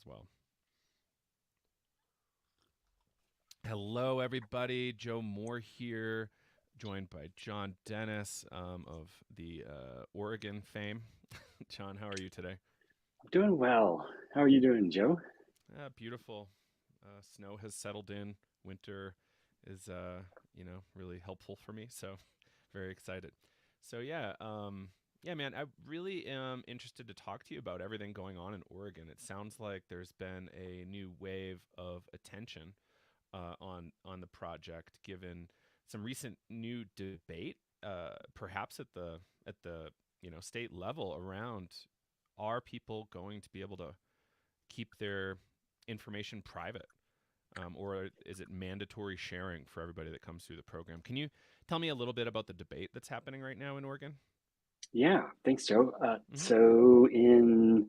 as well. Hello, everybody. Joe Moore here, joined by John Dennis of the Oregon fame. John, how are you today? Doing well. How are you doing, Joe? Beautiful. Snow has settled in. Winter is, really helpful for me. So, very excited. So yeah, man, I really am interested to talk to you about everything going on in Oregon. It sounds like there's been a new wave of attention on the project, given some recent new debate, perhaps at the state level around, are people going to be able to keep their information private, or is it mandatory sharing for everybody that comes through the program? Can you tell me a little bit about the debate that's happening right now in Oregon? Yeah, thanks, Joe. Mm-hmm. So in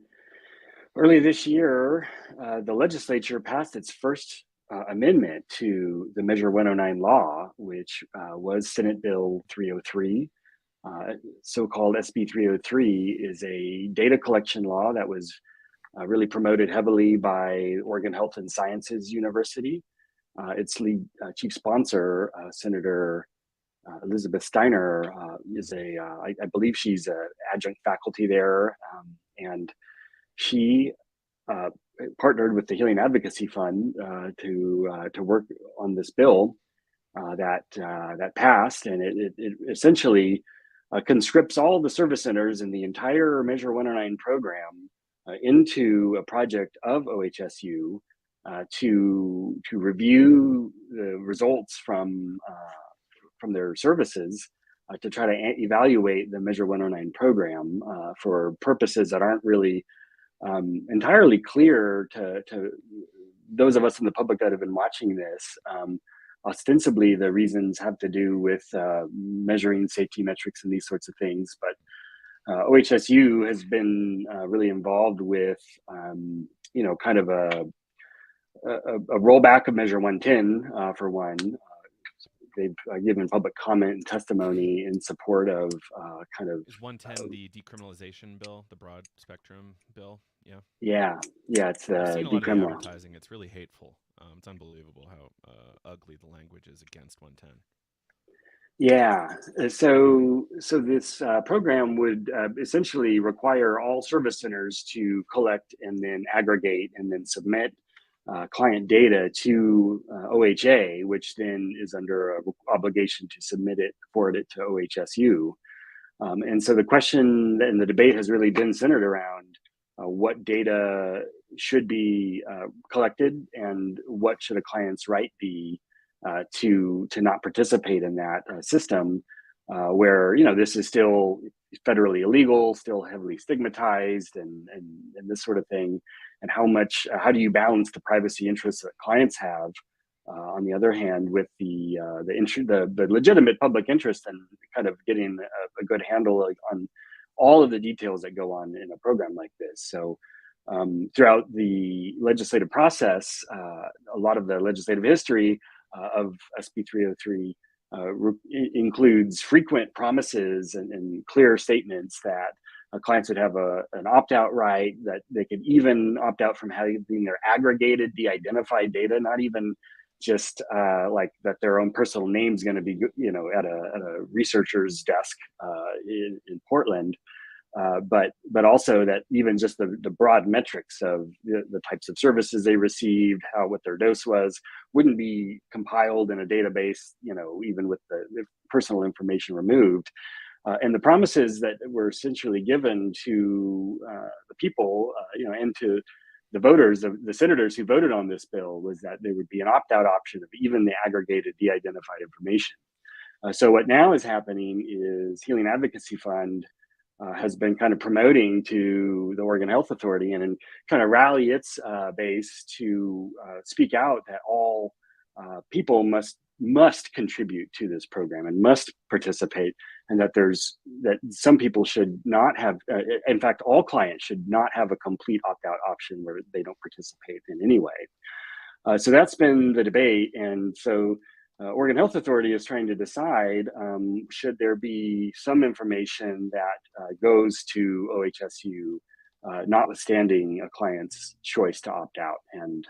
early this year, the legislature passed its first amendment to the Measure 109 law, which was Senate Bill 303. So-called SB 303 is a data collection law that was really promoted heavily by Oregon Health and Sciences University. Its lead chief sponsor, Senator Elizabeth Steiner, I believe she's an adjunct faculty there, and she uh, partnered with the Healing Advocacy Fund to work on this bill that passed, and it essentially conscripts all the service centers in the entire Measure 109 program into a project of OHSU to review the results from their services to try to evaluate the Measure 109 program for purposes that aren't really entirely clear to those of us in the public that have been watching this. Ostensibly, the reasons have to do with measuring safety metrics and these sorts of things, but OHSU has been really involved with, kind of a rollback of Measure 110 for one. They've given public comment and testimony in support of kind of Is 110 the decriminalization bill, the broad spectrum bill? Yeah. yeah, it's I've the seen a lot of the decrim law. advertising. It's really hateful. It's unbelievable how ugly the language is against 110. Yeah, so this program would essentially require all service centers to collect and then aggregate and then submit client data to OHA, which then is under an obligation to submit it, forward it to OHSU. And so the question and the debate has really been centered around what data should be collected and what should a client's right be to not participate in that system, where this is still federally illegal, still heavily stigmatized, and this sort of thing. And how do you balance the privacy interests that clients have on the other hand, with the legitimate public interest and kind of getting a good handle on all of the details that go on in a program like this. So throughout the legislative process, a lot of the legislative history of SB 303 includes frequent promises and clear statements that clients would have an opt-out right, that they could even opt out from having their aggregated de-identified data, not even just like that their own personal name is going to be, at a researcher's desk in Portland, but also that even just the broad metrics of the types of services they received, what their dose was, wouldn't be compiled in a database, even with the personal information removed. And the promises that were essentially given to the people, and to the voters, the senators who voted on this bill, was that there would be an opt-out option of even the aggregated de-identified information. So what now is happening is Healing Advocacy Fund has been kind of promoting to the Oregon Health Authority and kind of rally its base to speak out that all people must contribute to this program and must participate, and that some people should not have, in fact, all clients should not have a complete opt-out option where they don't participate in any way. So that's been the debate, and so Oregon Health Authority is trying to decide, should there be some information that goes to OHSU notwithstanding a client's choice to opt out. And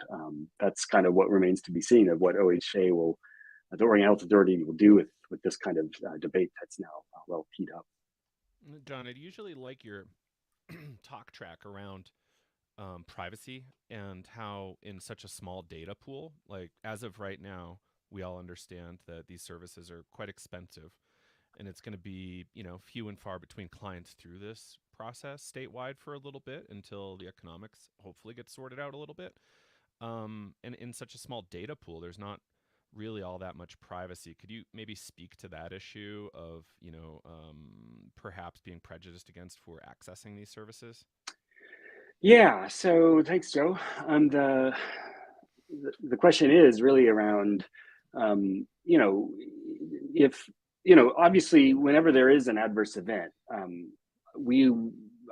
that's kind of what remains to be seen of what the Oregon Health Authority will do with this kind of debate that's now well teed up. John, I'd usually like your talk track around privacy and how, in such a small data pool, like as of right now, we all understand that these services are quite expensive, and it's going to be, few and far between clients through this process statewide for a little bit until the economics hopefully get sorted out a little bit. And in such a small data pool, there's not really all that much privacy. Could you maybe speak to that issue of, perhaps being prejudiced against for accessing these services? Yeah. So thanks, Joe. The question is really around, if obviously, whenever there is an adverse event, we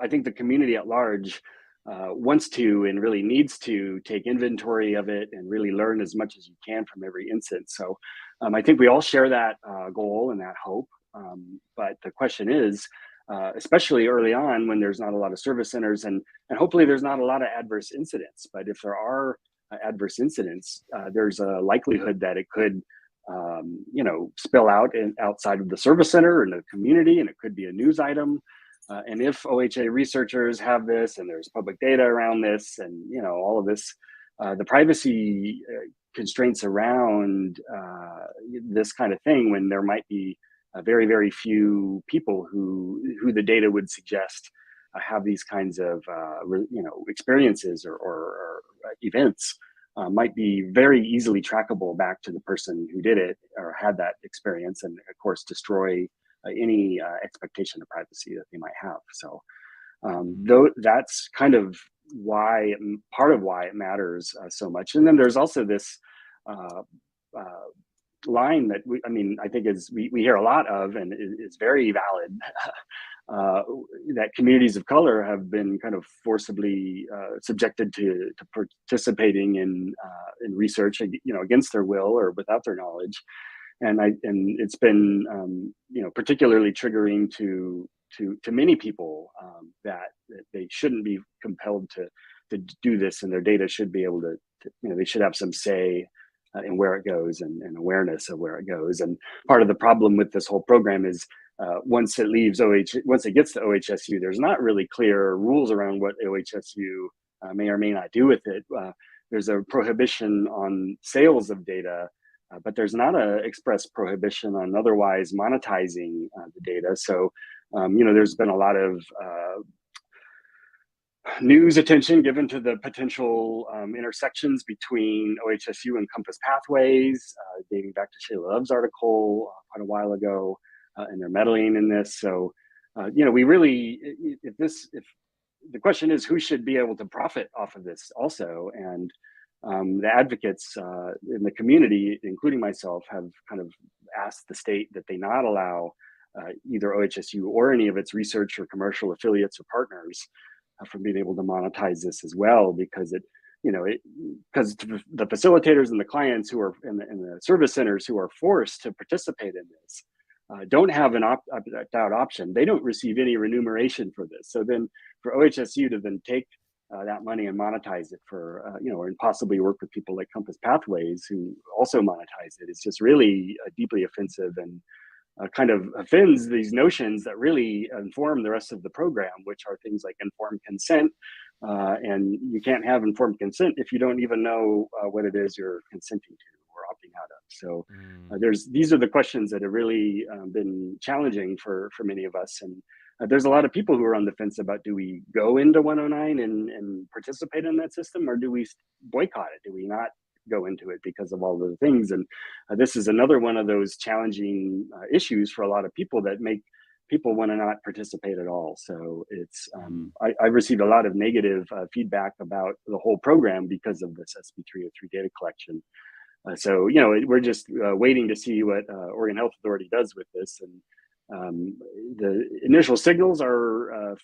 I think the community at large wants to and really needs to take inventory of it and really learn as much as you can from every instance. So I think we all share that goal and that hope. But the question is, especially early on when there's not a lot of service centers and hopefully there's not a lot of adverse incidents. But if there are adverse incidents, there's a likelihood that it could spill out outside of the service center and the community, and it could be a news item. And if OHA researchers have this and there's public data around this and all of this, the privacy constraints around this kind of thing, when there might be very, very few people who the data would suggest have these kinds of experiences or events, might be very easily trackable back to the person who did it or had that experience, and of course destroy any expectation of privacy that they might have. So though that's kind of part of why it matters so much. And then there's also this line that I think we hear a lot of, and is very valid, that communities of color have been kind of forcibly subjected to participating in research, against their will or without their knowledge. And it's been particularly triggering to many people, that they shouldn't be compelled to do this, and their data should be able to they should have some say in where it goes and awareness of where it goes. And part of the problem with this whole program is once it gets to OHSU, there's not really clear rules around what OHSU may or may not do with it. There's a prohibition on sales of data, but there's not an express prohibition on otherwise monetizing the data. So, there's been a lot of news attention given to the potential intersections between OHSU and Compass Pathways, dating back to Shayla Love's article quite a while ago, and their meddling in this. So, we really, if the question is who should be able to profit off of this also, and the advocates in the community, including myself, have kind of asked the state that they not allow either OHSU or any of its research or commercial affiliates or partners from being able to monetize this as well, because because the facilitators and the clients who are in the service centers who are forced to participate in this don't have an opt-out option. They don't receive any remuneration for this. So then for OHSU to then take that money and monetize it for, and possibly work with people like Compass Pathways who also monetize it, is just really deeply offensive, and kind of offends these notions that really inform the rest of the program, which are things like informed consent. And you can't have informed consent if you don't even know what it is you're consenting to or opting out of. So these are the questions that have really been challenging for many of us. And there's a lot of people who are on the fence about, do we go into 109 and participate in that system, or do we boycott it? Do we not go into it because of all the things? And this is another one of those challenging issues for a lot of people that make people want to not participate at all. So it's I received a lot of negative feedback about the whole program because of this SB 303 data collection. So we're just waiting to see what Oregon Health Authority does with this. And the initial signals are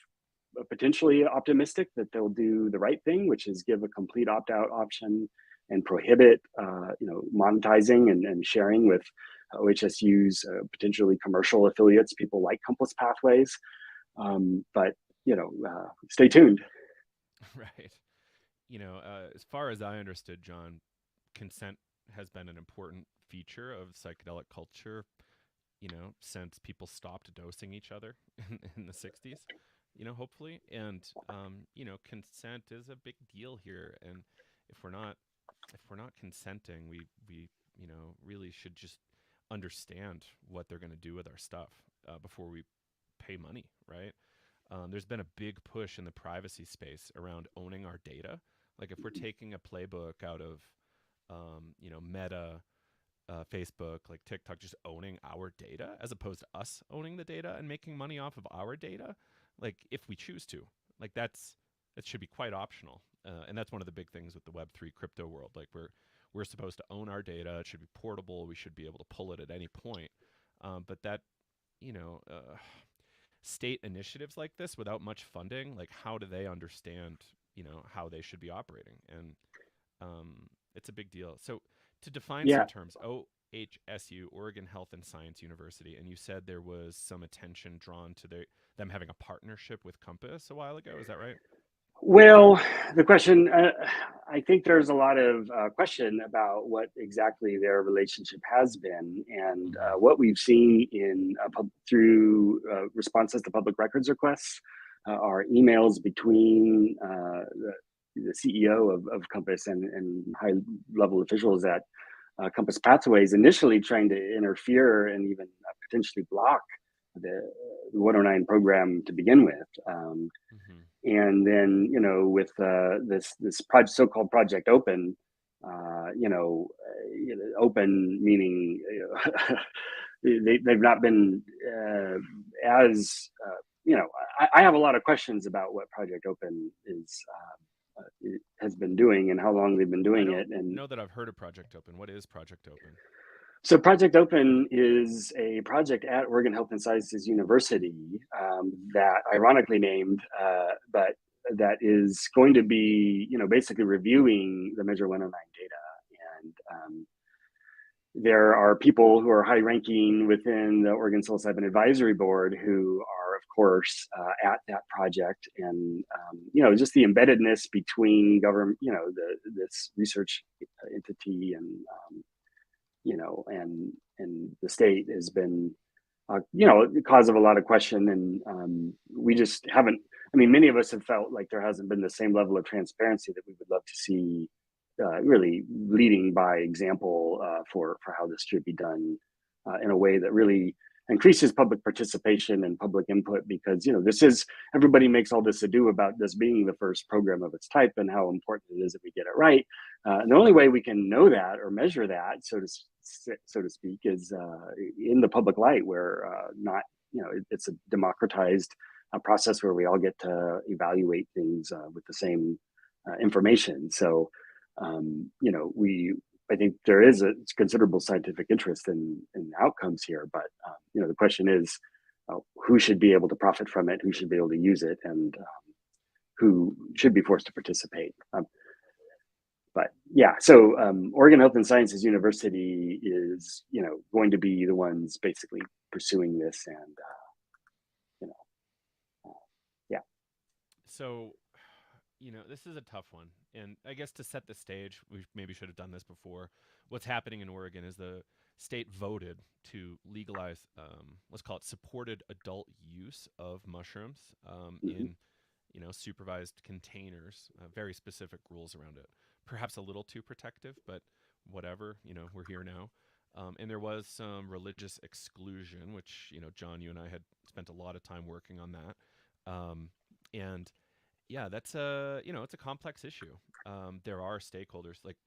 potentially optimistic that they'll do the right thing, which is give a complete opt-out option and prohibit monetizing and sharing with OHSU's potentially commercial affiliates, people like Compass Pathways. But stay tuned. Right. As far as I understood, John, consent has been an important feature of psychedelic culture, since people stopped dosing each other in the 60s, hopefully. And, consent is a big deal here. And if we're not, if we're not consenting, we, really should just understand what they're going to do with our stuff before we pay money, right? There's been a big push in the privacy space around owning our data. Like if we're taking a playbook out of, Meta, Facebook, like TikTok, just owning our data as opposed to us owning the data and making money off of our data, like if we choose to, like that should be quite optional. And that's one of the big things with the Web3 crypto world. Like we're supposed to own our data. It should be portable. We should be able to pull it at any point. But that, you know, state initiatives like this without much funding, like how do they understand, how they should be operating? And it's a big deal. So to define some Yeah. terms, OHSU, Oregon Health and Science University, and you said there was some attention drawn to them having a partnership with Compass a while ago. Is that right? Well, the question, I think there's a lot of question about what exactly their relationship has been. And Mm-hmm. what we've seen through responses to public records requests are emails between the CEO of Compass and high level officials at Compass Pathways, initially trying to interfere and even potentially block the 109 program to begin with. Mm-hmm. And then with this project, so-called Project Open, open meaning they've not been as I have a lot of questions about what Project Open has been doing and how long they've been I doing don't it. And know that I've heard of Project Open. What is Project Open? so Project Open is a project at Oregon Health and Sciences University that ironically named, but that is going to be, basically reviewing the Measure 109 data. And there are people who are high ranking within the Oregon Psilocybin Advisory Board who are, of course, at that project. And, just the embeddedness between government, this research entity and, and the state has been, the cause of a lot of question. And we just haven't, I mean, many of us have felt like there hasn't been the same level of transparency that we would love to see, really leading by example for how this should be done in a way that really increases public participation and public input, because this is, everybody makes all this ado about this being the first program of its type and how important it is that we get it right. And the only way we can know that or measure that, so to speak, is in the public light, where not it's a democratized process where we all get to evaluate things with the same information. So we, I think there is a considerable scientific interest in outcomes here, but the question is who should be able to profit from it, who should be able to use it, and who should be forced to participate. But yeah, so Oregon Health and Sciences University is, going to be the ones basically pursuing this, and you know, yeah. So, this is a tough one. And I guess to set the stage, we maybe should have done this before. What's happening in Oregon is the state voted to legalize, let's call it supported adult use of mushrooms Mhm. in, supervised containers, very specific rules around it. Perhaps a little too protective, but whatever, we're here now. And there was some religious exclusion, which, John, you and I had spent a lot of time working on that. And yeah, that's it's a complex issue. There are stakeholders like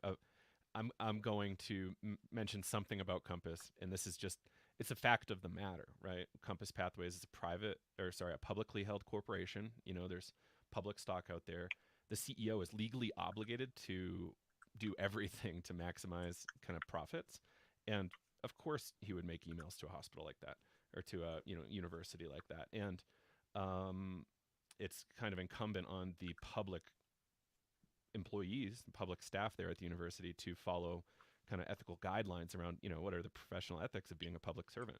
I'm going to mention something about Compass, and this is just it's a fact of the matter, right? Compass Pathways is a publicly held corporation. There's public stock out there. The CEO is legally obligated to do everything to maximize kind of profits, and of course he would make emails to a hospital like that or to a university like that, and um, it's kind of incumbent on the public employees, the public staff there at the university to follow kind of ethical guidelines around, what are the professional ethics of being a public servant?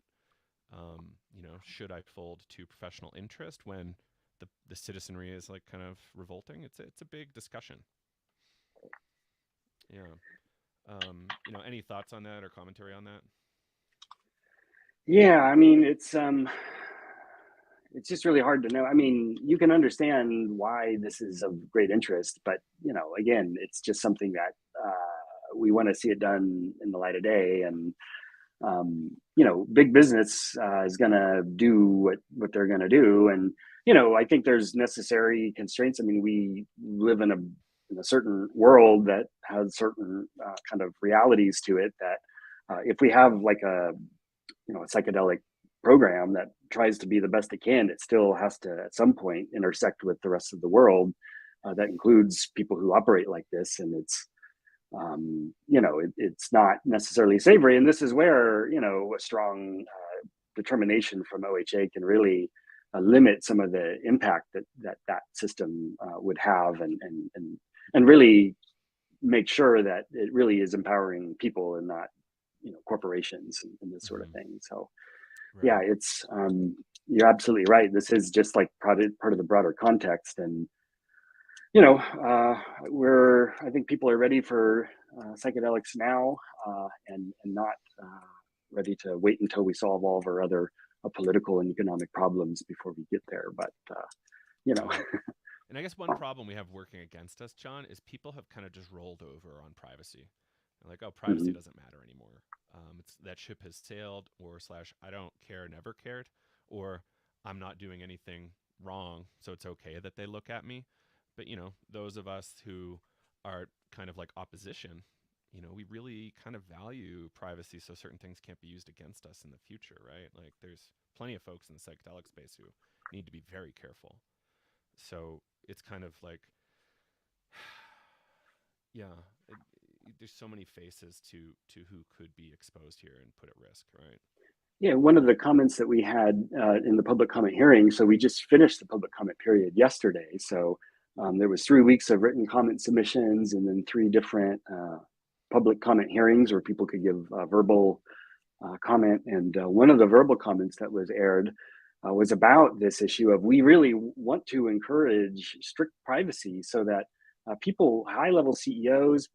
Should I fold to professional interest when the citizenry is like kind of revolting. It's a big discussion. Yeah. Any thoughts on that or commentary on that? Yeah, I mean, it's just really hard to know. I mean, you can understand why this is of great interest, but again, it's just something that we want to see it done in the light of day. And big business is going to do what they're going to do, and I think there's necessary constraints. I mean, we live in a certain world that has certain kind of realities to it. That if we have like a psychedelic program that tries to be the best it can, it still has to at some point intersect with the rest of the world. That includes people who operate like this, and it's not necessarily savory. And this is where a strong determination from OHA can really limit some of the impact that system would have, and really make sure that it really is empowering people and not corporations and this sort of Mm-hmm. thing. So yeah, Right. it's you're absolutely right. This is just like part of the broader context, and I think people are ready for psychedelics now, and not ready to wait until we solve all of our other political and economic problems before we get there. But you know, Right. And I guess one problem we have working against us, John, is people have kind of just rolled over on privacy. They're like, oh, privacy mhm. doesn't matter anymore. It's that ship has sailed, or slash, I don't care, never cared, or I'm not doing anything wrong, so it's okay that they look at me. But those of us who are kind of like opposition, we really kind of value privacy, so certain things can't be used against us in the future, right? Like, there's plenty of folks in the psychedelic space who need to be very careful. So it's kind of like, yeah, it, there's so many faces to who could be exposed here and put at risk, right? Yeah, one of the comments that we had in the public comment hearing. So we just finished the public comment period yesterday. So there was 3 weeks of written comment submissions, and then three different public comment hearings where people could give verbal comment. And one of the verbal comments that was aired was about this issue of, we really want to encourage strict privacy so that people, high level CEOs,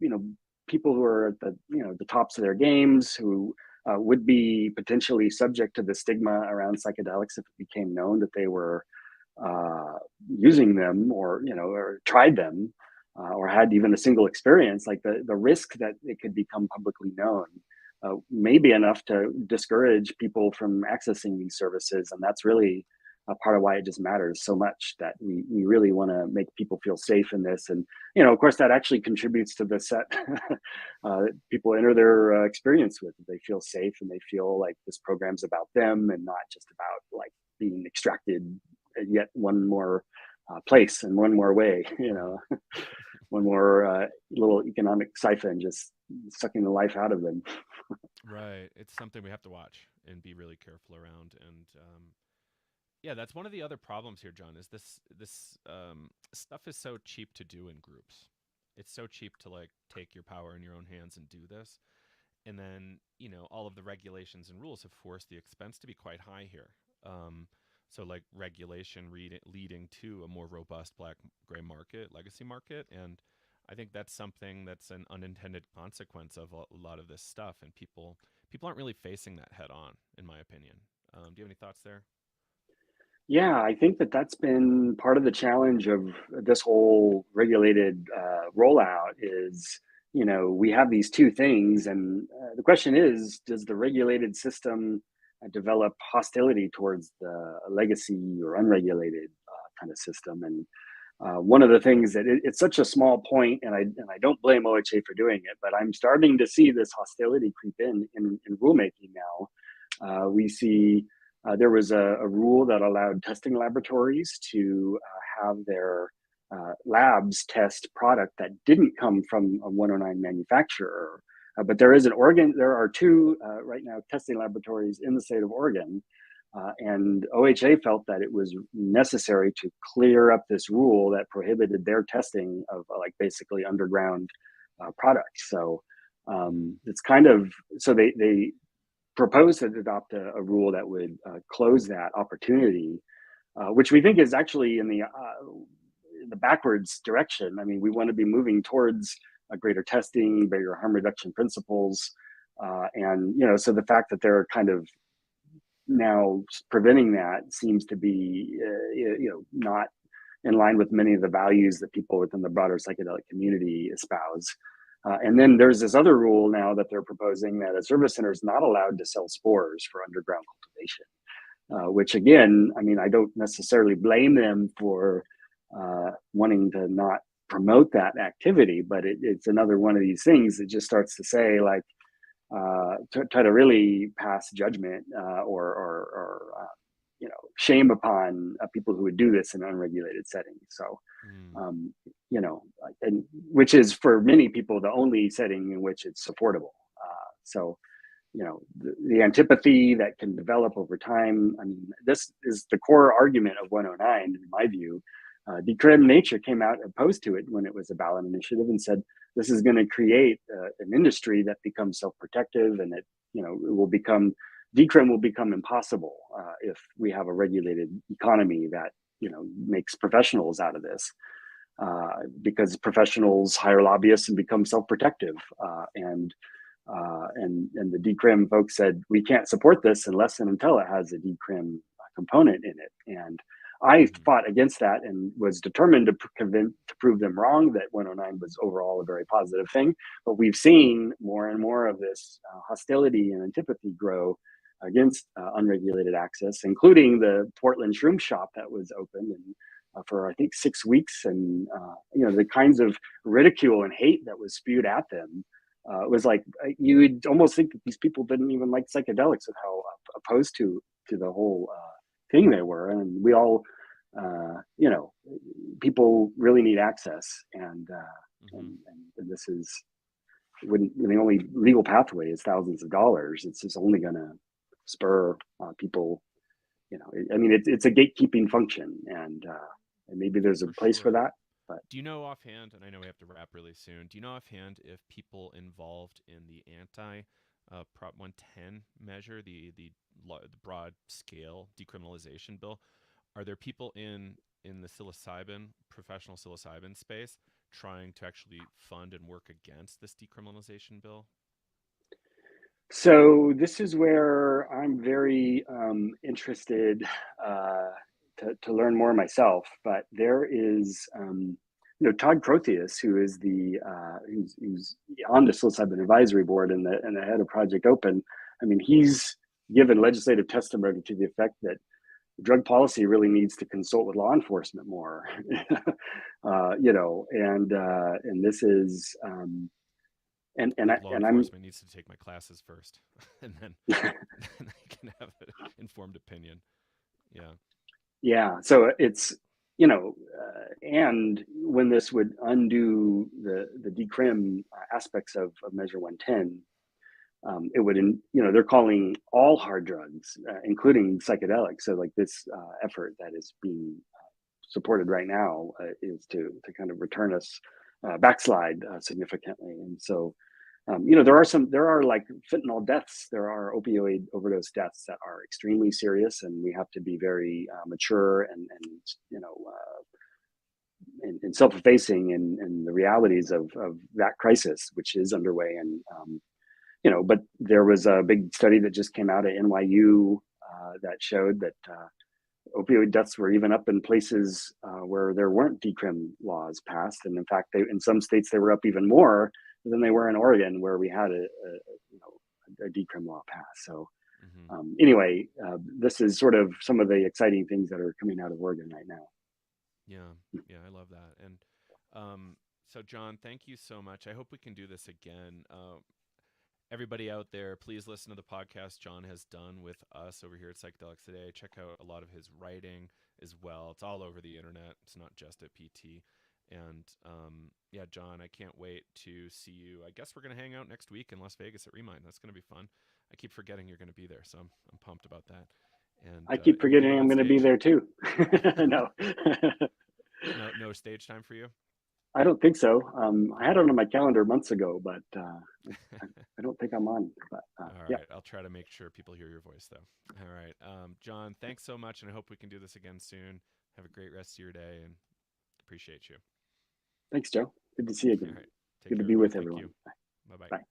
people who are at the tops of their games, who would be potentially subject to the stigma around psychedelics if it became known that they were uh, using them, or tried them, or had even a single experience, like the risk that it could become publicly known may be enough to discourage people from accessing these services. And that's really a part of why it just matters so much, that we really want to make people feel safe in this. And of course, that actually contributes to the set people enter their experience with. They feel safe, and they feel like this program's about them and not just about like being extracted yet one more place and one more way, one more little economic siphon just sucking the life out of them. Right. It's something we have to watch and be really careful around. And yeah, that's one of the other problems here, John. Is this stuff is so cheap to do in groups. It's so cheap to like take your power in your own hands and do this. And then all of the regulations and rules have forced the expense to be quite high here. So like regulation leading to a more robust black gray market, legacy market. And I think that's something that's an unintended consequence of a lot of this stuff, and people aren't really facing that head on, in my opinion. Do you have any thoughts there? Yeah, I think that's been part of the challenge of this whole regulated rollout is, we have these two things. And the question is, does the regulated system develop hostility towards the legacy or unregulated kind of system? And one of the things that it's such a small point, and I don't blame OHA for doing it, but I'm starting to see this hostility creep in rulemaking now. We see there was a rule that allowed testing laboratories to have their labs test product that didn't come from a 109 manufacturer. But there are two right now testing laboratories in the state of Oregon. And OHA felt that it was necessary to clear up this rule that prohibited their testing of like basically underground products. So it's kind of, so they proposed to adopt a rule that would close that opportunity. which we think is actually in the backwards direction. I mean, we want to be moving towards a greater testing, greater harm reduction principles, and so the fact that they're kind of now preventing that seems to be not in line with many of the values that people within the broader psychedelic community espouse. And then there's this other rule now that they're proposing that a service center is not allowed to sell spores for underground cultivation, which again, I mean, I don't necessarily blame them for wanting to not promote that activity, but it's another one of these things that just starts to say like, try to really pass judgment or shame upon people who would do this in an unregulated setting. So, Mm. you know, and which is for many people the only setting in which it's supportable. So, the antipathy that can develop over time. I mean, this is the core argument of 109, in my view. Decrim Nature came out opposed to it when it was a ballot initiative and said this is going to create an industry that becomes self-protective, and it will become decrim will become impossible if we have a regulated economy that makes professionals out of this, because professionals hire lobbyists and become self-protective, and the decrim folks said we can't support this unless and until it has a decrim component in it. And I Mm-hmm. fought against that and was determined to prove them wrong, that 109 was overall a very positive thing. But we've seen more and more of this hostility and antipathy grow against unregulated access, including the Portland Shroom Shop that was open for I think 6 weeks, and the kinds of ridicule and hate that was spewed at them. It was like you would almost think that these people didn't even like psychedelics, and how opposed to the whole thing they were. And we all, people really need access, Mm-hmm. and this is when the only legal pathway is thousands of dollars. It's just only going to spur people. I mean, it's a gatekeeping function, and maybe there's a For place for sure. that, but Do you know offhand, and I know we have to wrap really soon, do you know offhand if people involved in the anti Prop 110 measure, the broad scale decriminalization bill, are there people in the psilocybin, professional psilocybin space trying to actually fund and work against this decriminalization bill? So this is where I'm very interested to learn more myself. But there is, Todd Protheus, who is who's on the psilocybin advisory board and the head of Project Open. I mean, he's given legislative testimony to the effect that drug policy really needs to consult with law enforcement more. And this is. I think law And I'm enforcement needs to take my classes first, and then then I can have an informed opinion. Yeah. Yeah, so it's and when this would undo the decrim aspects of Measure 110, it would they're calling all hard drugs, including psychedelics. So like this effort that is being supported right now is to kind of return us backslide significantly. And so there are like fentanyl deaths, there are opioid overdose deaths that are extremely serious, and we have to be very mature and and self-effacing in the realities of that crisis, which is underway. And but there was a big study that just came out at NYU that showed that opioid deaths were even up in places where there weren't decrim laws passed, and in fact, in some states they were up even more than they were in Oregon, where we had a decrim law passed. So Hmm. anyway, this is sort of some of the exciting things that are coming out of Oregon right now. Yeah. Yeah. I love that. And so, John, thank you so much. I hope we can do this again. Everybody out there, please listen to the podcast John has done with us over here at Psychedelics Today. Check out a lot of his writing as well. It's all over the internet. It's not just at PT. And yeah, John, I can't wait to see you. I guess we're going to hang out next week in Las Vegas at Remind. That's going to be fun. I keep forgetting you're going to be there, so I'm pumped about that. And I keep you'll be forgetting up I'm on going to be stage. there too. No. No stage time for you. I don't think so. I had it on my calendar months ago, but I don't think I'm on. But All yeah, right. I'll try to make sure people hear your voice, though. All right. John, thanks so much, and I hope we can do this again soon. Have a great rest of your day, and appreciate you. thanks, Joe. Good to see you All again. right. Take Good to care, be everybody. with Thank you. everyone. Bye bye. Bye.